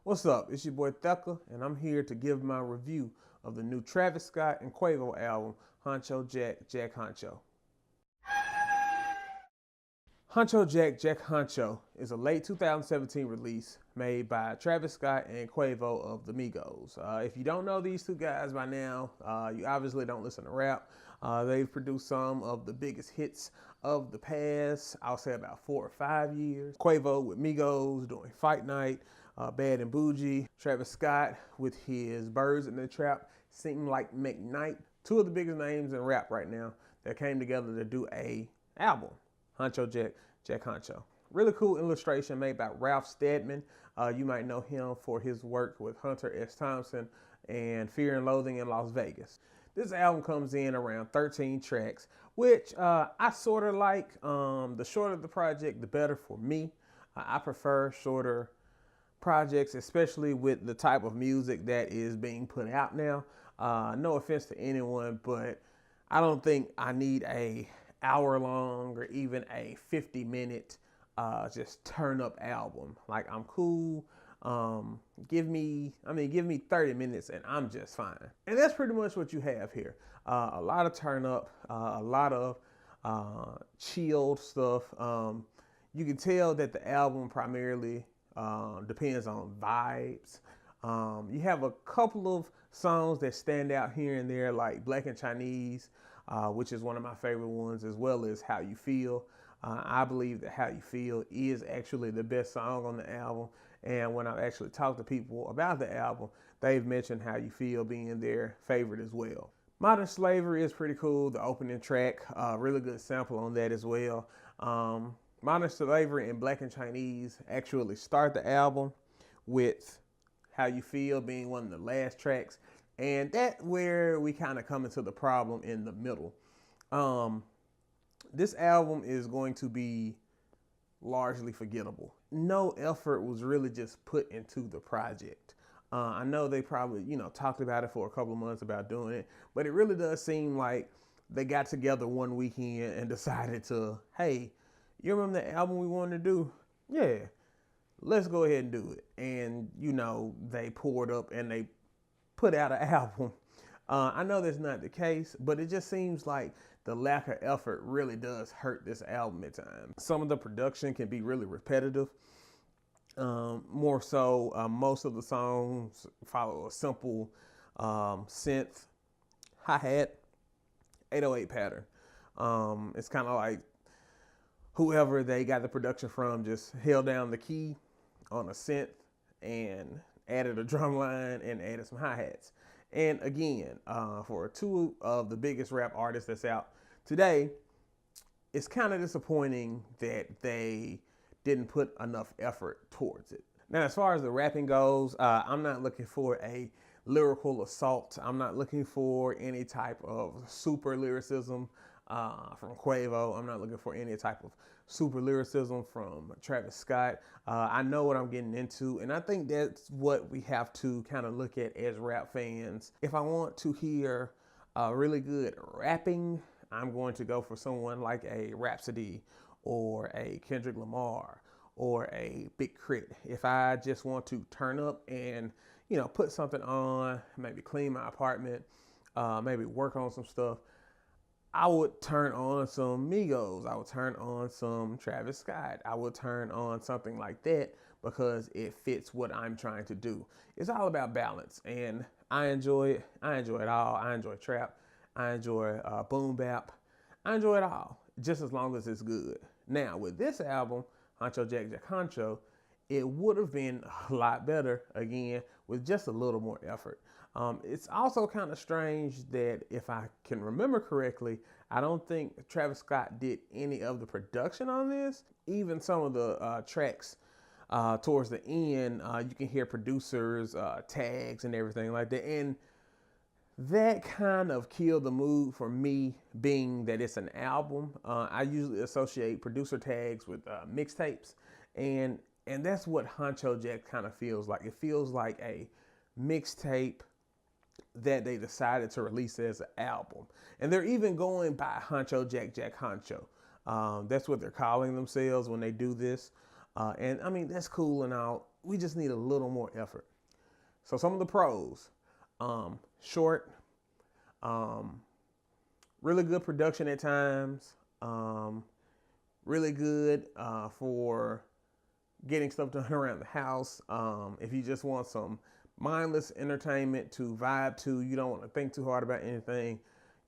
What's up? It's your boy Theca, and I'm here to give my review of the new Travis Scott and Quavo album, Huncho Jack Huncho. Huncho Jack Huncho is a late 2017 release made by Travis Scott and Quavo of the Migos. If you don't know these two guys by now, you obviously don't listen to rap. They've produced some of the biggest hits of the past, I'll say about 4 or 5 years. Quavo with Migos doing Fight Night, Bad and Bougie. Travis Scott with his Birds in the Trap, Seem Like McKnight. Two of the biggest names in rap right now that came together to do a album. Huncho Jack Huncho. Really cool illustration made by Ralph Steadman. You might know him for his work with Hunter S. Thompson and Fear and Loathing in Las Vegas. This album comes in around 13 tracks, which I sort of like. The shorter the project, the better for me. I prefer shorter projects, especially with the type of music that is being put out now. No offense to anyone, but I don't think I need a hour-long or even a 50-minute just turn-up album. Like, I'm cool. Give me 30 minutes and I'm just fine. And that's pretty much what you have here. A lot of turn-up, a lot of chilled stuff. You can tell that the album primarily depends on vibes. You have a couple of songs that stand out here and there, like Black and Chinese, which is one of my favorite ones, as well as How You Feel. I believe that How You Feel is actually the best song on the album. And when I've actually talked to people about the album, they've mentioned How You Feel being their favorite as well. Modern Slavery is pretty cool. The opening track, really good sample on that as well. Modern Slavery and Black and Chinese actually start the album, with How You Feel being one of the last tracks. And that's where we kind of come into the problem in the middle. This album is going to be largely forgettable. No effort was really just put into the project. I know they probably, talked about it for a couple of months about doing it, but it really does seem like they got together one weekend and decided to, hey, you remember the album we wanted to do? Yeah, let's go ahead and do it. And, they poured up and they put out an album. I know that's not the case, but it just seems like the lack of effort really does hurt this album at times. Some of the production can be really repetitive. More so, most of the songs follow a simple synth, hi-hat, 808 pattern. It's kind of like whoever they got the production from just held down the key on a synth and added a drum line and added some hi-hats. And again, for two of the biggest rap artists that's out today, it's kind of disappointing that they didn't put enough effort towards it. Now, as far as the rapping goes, I'm not looking for a lyrical assault. I'm not looking for any type of super lyricism from Quavo. I'm not looking for any type of super lyricism from Travis Scott. I know what I'm getting into, and I think that's what we have to kind of look at as rap fans. If I want to hear really good rapping, I'm going to go for someone like a Rhapsody or a Kendrick Lamar or a Big Crit. If I just want to turn up and, put something on, maybe clean my apartment, maybe work on some stuff, I would turn on some Migos. I would turn on some Travis Scott. I would turn on something like that because it fits what I'm trying to do. It's all about balance, and I enjoy it. I enjoy it all. I enjoy trap. I enjoy boom bap. I enjoy it all, just as long as it's good. Now, with this album, Huncho Jack Huncho, it would have been a lot better, again, with just a little more effort. It's also kind of strange that, if I can remember correctly, I don't think Travis Scott did any of the production on this. Even some of the tracks towards the end, you can hear producers' tags and everything like that. And that kind of killed the mood for me, being that it's an album. I usually associate producer tags with mixtapes, and that's what Huncho Jack kind of feels like. It feels like a mixtape that they decided to release as an album. And they're even going by Huncho Jack Huncho. That's what they're calling themselves when they do this. And I mean, that's cool and all. we just need a little more effort. So some of the pros, short, really good production at times, really good for getting stuff done around the house. If you just want some mindless entertainment to vibe to, you don't want to think too hard about anything,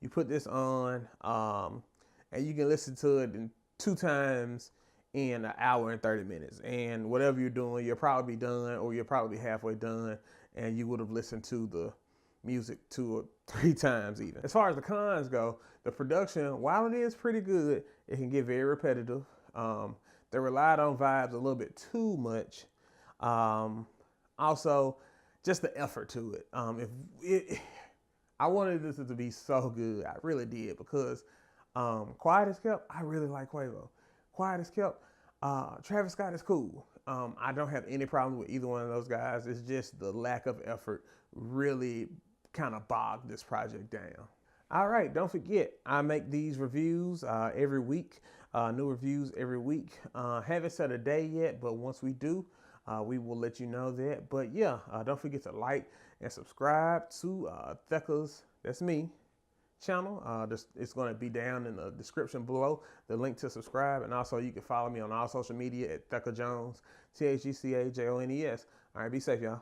you put this on, and you can listen to it in 2 times in an hour and 30 minutes. And whatever you're doing, you'll probably be done, or you're probably halfway done, and you would have listened to the music 2 or 3 times even. As far as the cons go, the production, while it is pretty good, it can get very repetitive. They relied on vibes a little bit too much. Also, just the effort to it. I wanted this to be so good. I really did, because Quiet as Kept, I really like Quavo. Quiet as Kept, Travis Scott is cool. I don't have any problem with either one of those guys. It's just the lack of effort really kind of bogged this project down. All right, don't forget, I make these reviews every week, new reviews every week. Haven't set a day yet, but once we do, we will let you know that. But yeah, don't forget to like and subscribe to Theca's, that's me, channel. It's going to be down in the description below, the link to subscribe. And also you can follow me on all social media at Theca Jones, THECA JONES. All right, be safe, y'all.